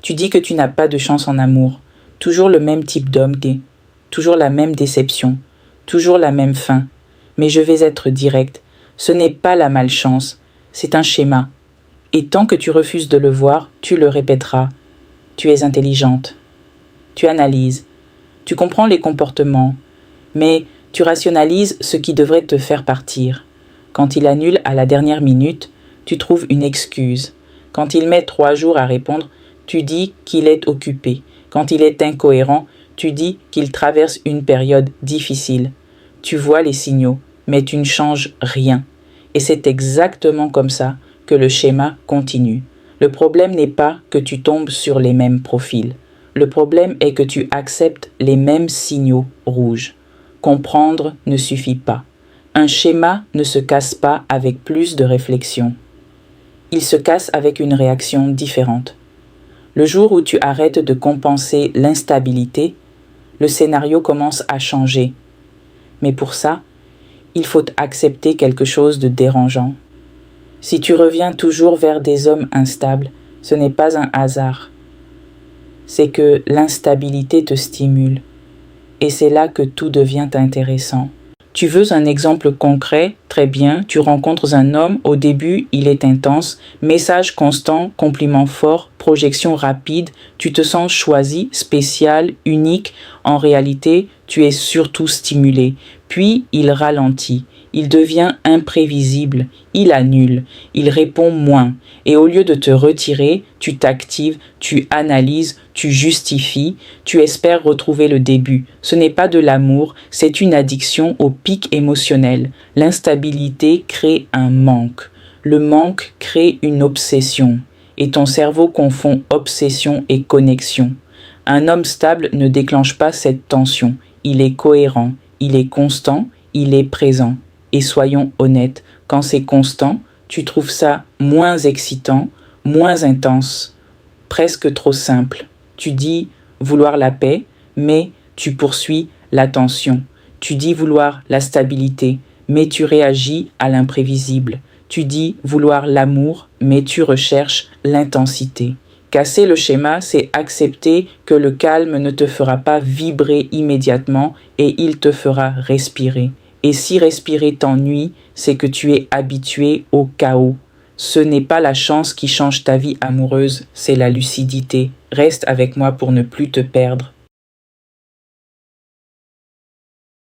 Tu dis que tu n'as pas de chance en amour. Toujours le même type d'homme gay. Toujours la même déception. Toujours la même fin. Mais je vais être direct. Ce n'est pas la malchance. C'est un schéma. Et tant que tu refuses de le voir, tu le répéteras. Tu es intelligente. Tu analyses. Tu comprends les comportements. Mais tu rationalises ce qui devrait te faire partir. Quand il annule à la dernière minute, tu trouves une excuse. Quand il met 3 jours à répondre, tu dis qu'il est occupé. Quand il est incohérent, tu dis qu'il traverse une période difficile. Tu vois les signaux, mais tu ne changes rien. Et c'est exactement comme ça que le schéma continue. Le problème n'est pas que tu tombes sur les mêmes profils. Le problème est que tu acceptes les mêmes signaux rouges. Comprendre ne suffit pas. Un schéma ne se casse pas avec plus de réflexion. Il se casse avec une réaction différente. Le jour où tu arrêtes de compenser l'instabilité, le scénario commence à changer. Mais pour ça, il faut accepter quelque chose de dérangeant. Si tu reviens toujours vers des hommes instables, ce n'est pas un hasard. C'est que l'instabilité te stimule. Et c'est là que tout devient intéressant. Tu veux un exemple concret? Très bien, tu rencontres un homme, au début, il est intense, message constant, compliment fort, projection rapide, tu te sens choisi, spécial, unique. En réalité, tu es surtout stimulé. Puis, il ralentit. Il devient imprévisible, il annule, il répond moins. Et au lieu de te retirer, tu t'actives, tu analyses, tu justifies, tu espères retrouver le début. Ce n'est pas de l'amour, c'est une addiction au pic émotionnel. L'instabilité crée un manque. Le manque crée une obsession. Et ton cerveau confond obsession et connexion. Un homme stable ne déclenche pas cette tension. Il est cohérent, il est constant, il est présent. Et soyons honnêtes, quand c'est constant, tu trouves ça moins excitant, moins intense, presque trop simple. Tu dis vouloir la paix, mais tu poursuis l'attention. Tu dis vouloir la stabilité, mais tu réagis à l'imprévisible. Tu dis vouloir l'amour, mais tu recherches l'intensité. Casser le schéma, c'est accepter que le calme ne te fera pas vibrer immédiatement et il te fera respirer. Et si respirer t'ennuie, c'est que tu es habitué au chaos. Ce n'est pas la chance qui change ta vie amoureuse, c'est la lucidité. Reste avec moi pour ne plus te perdre.